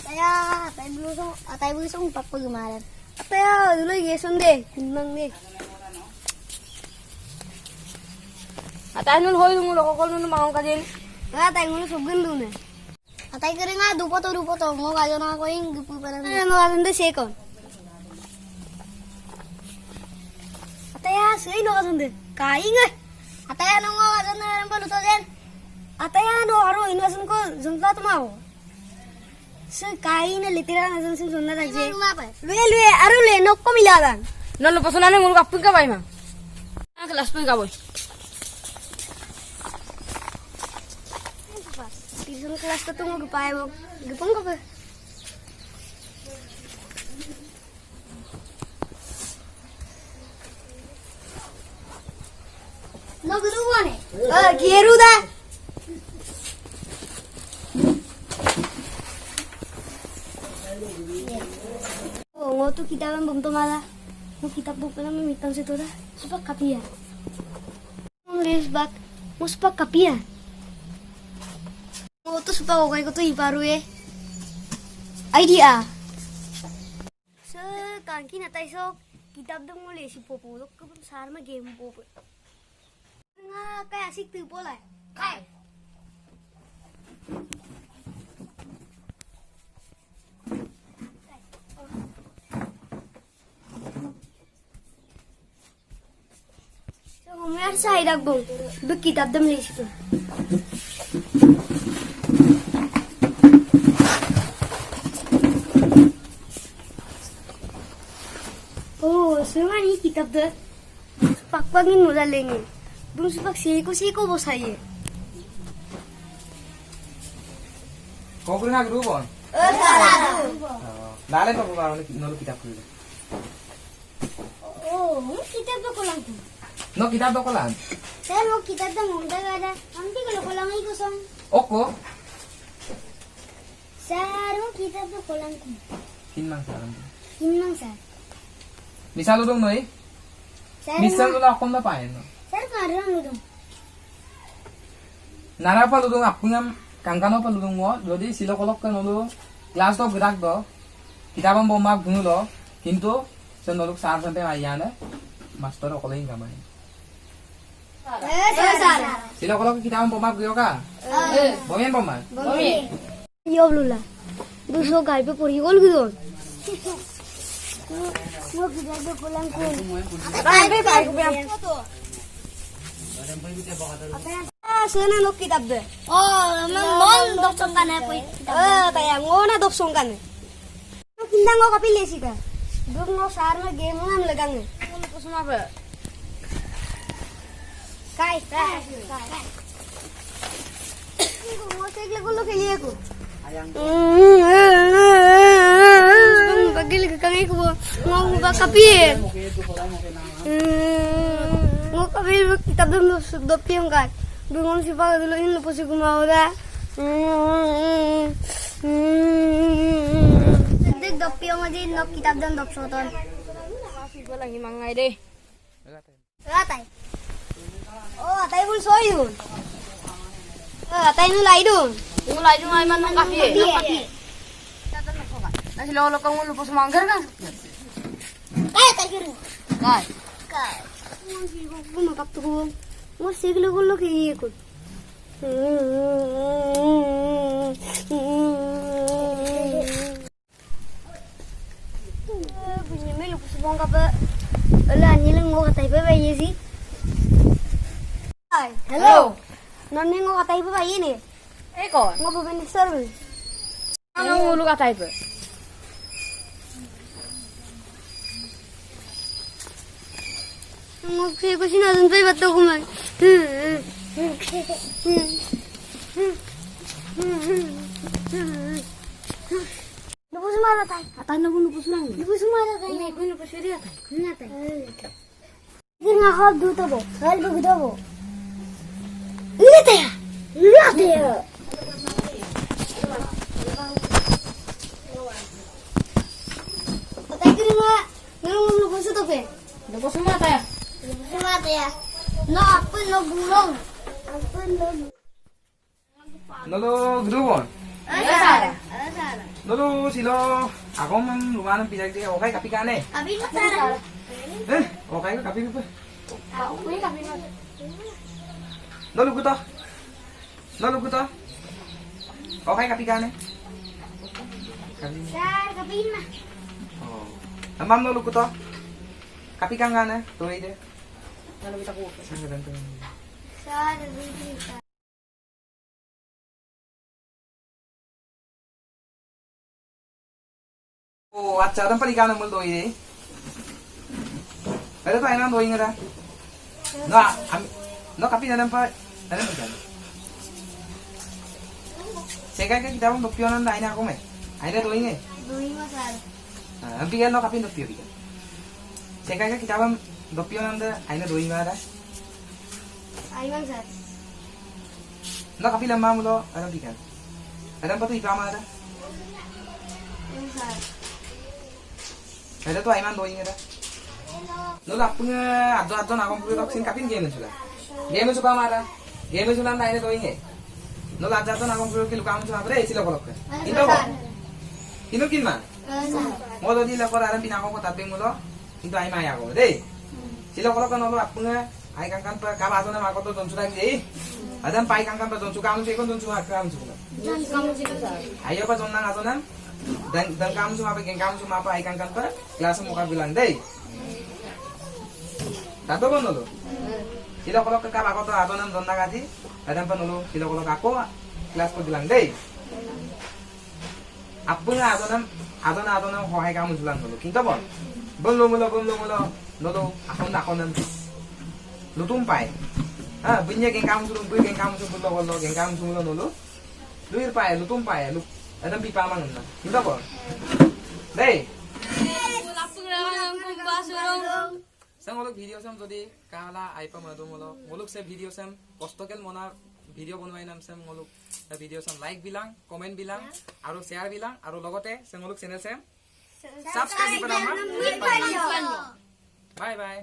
Atay busong papagmalan. Ataya, dulu yeson deh, timbang deh. Atay nun hoy nung lokokol nun makong kadin. Atay mulu sugun dulu. Atay kering nga dupo to mo kayo na ako yung gupo pa lang. Ano ka sunde sekon. Ataya, say no ka sunde. Kaing eh. Ataya no nga ka sunde ng paluto din. Ataya no aro inasun ko zungka tumaw. So kain na litira na sun sunna tagje. Lue aro le nokko miladan. Non lupa sunane ngulu kapun ka bay ma. Ang kelas pun ka boy. Tisun kelas to mo gupay mo. Gupong ka ba? No guruan eh. Kieru da. Ngo tu kitaban bum tomada. Mo kitab bu pala mitang situ dah. Supak kapia. Nulis bak. Mo supak kapia. Ngo tu supak ko ko tu iparu eh. Idea. Kanki na tayo so kitab dong muli si populok ko sar ma game pop. Nga kaya asik tu pola. Kai. Umar sa idag bong, kitab dam list ko. Oh, semua ni kitab dah. Pakpangin mula lengi. Bung supak siko bosai. Kau pernah guru bon? Nale pa bukan nolu kitab kulit. Oh, kitab tu kolang tu. No kitab to kolan. Saya mau kitab tu munda ada. Nanti kalau kolang itu kosong. Oko. Saya mau kitab tu kolang tu. Kinmang salam. Hinnang sah. Misal lu dong noi. Misal lu akon na paen no. Saya karang lu dong. Nara pa lu dong apungam kangkano pa lu dong mo. Jadi silo kolok kan lu kelas to gerak do. Kitabam bomba gunu lo. Kintu sen noluk sar sampai ayana. Master ko lang gamay. Sara. Silo kolok kitabam bomba guyo ka. Bomen bomba. Bomi. Yo lula. Duso gal pe puri gol gidon. Mo kitab tu kolang ko. Rai be bai ko biam. Sana lo kitab deh. Oh, memang dok songkan ya pui. Tayang ngona dok songkan. Kindang ko kapili sih ka. Duk no sar na game ngam lagang. Ngulu pa suma ba. Kai. Mo segle ko lo kaya ko. Bagil ka kangi ko. Mo ba kapil. Mo kapil kitab dum dok piong ka. Bingung si Pak dulu ini lupa si kumauda. Dek dopi om aja nok kitab dan dop soton. Masih gua lagi mangai deh. Atai. Oh, atai pun soyun. Atai nu laidun. Mulai dulu ay man ng kape. Nasi lolo kang ngulu pa sumanggar kan? Kaya atai kiri. Kai. Mo si ko makap tu. Mo siglo ko lo kaya ko. Punya melu pusubong ka pa. Ala nilang ngo katay pa ba yesi? Hi. Hello. Nani ngo katay pa ba yini? Eko. Ngo pa ni service. Ano ngulu ka type? Ngo kaya ko sinadun pa bato ko man. Lupa sumara tay. Atan na ngulu pa sumang. Lupa sumara tay. May ko na pa siya tay. Nga tay. Kira nga hab duto bo. Hal bugdo bo. Ina tay. Ina tay. Patay kira nga. Nung lupa sa tope. Lupa suma tayo. Lupa sumara tay. No apun no gulong. Apun no. Nolo guru bon. Sara. Lalu silo ako man lumayan pinag dia okay kapi kane. Abi na sir. Okay ka kapi pa. Uy, kapi na. Lalu ko to. Okay kapi kane. Kapi. Sir, kapihin na. Oh. Amam lalu ko to. Kapi kang ngana, tuloy de. Ano kita ko? Saan ka ganito? Sir, kapihin na. Oh, अच्छा adam pari kana mul doi de. Ada to aina doi ngada. No kapi adam pa adam pa. Sega ka kita mo pio nan aina ko me. Aina doi nge. Duhin mo, sir. Ampi kan no kapi no pio bikan. Sega ka kita mo pio nan da aina doi ngada. Ayun, sir. No kapi lamma mulo adam bikan. Adam pa to ipama ada. Ayun, sir. Ada to aiman doi ngada. No la punga adon akong puro doksin kapin game sula. Game suka mara. Game sula na aina doi nge. No la adon akong puro ki lukam sula pre sila kolok. Indo ko. Indo kin ma. Mo do di la ko aran pinako ko tabe mulo. Indo ai maya ko de. Sila kolok no lo apunga ai kan kan pa kama adon ma ko to don sula ge. Adam pai kan kan pa don suka am se kon don suka kam suka. Kamu sih besar. Ayo pa don nang adonan. Dan kamu cuma pengen kamu cuma apa ikan kan pak kelas muka bilang deh tato kan dulu sila kalau ke kapal kota atau nam donna gaji ada apa dulu sila kalau aku kelas ko bilang deh apa nggak atau nam hoai kamu bilang dulu kita bon belum dulu aku nam lu tumpai bunyi geng kamu suruh lo geng kamu suruh dulu lu irpai lu tumpai lu ada pipa mang na. Kita ko. Dei. Lapung lang kung basurong. Sang olok video sam jodi kala aipa madu molo. Olok se video sam postokel mona video bonwai nam sam olok ta video sam like bilang, comment bilang, aro share bilang, aro logote sang olok channel sam subscribe pada ma. Bye bye.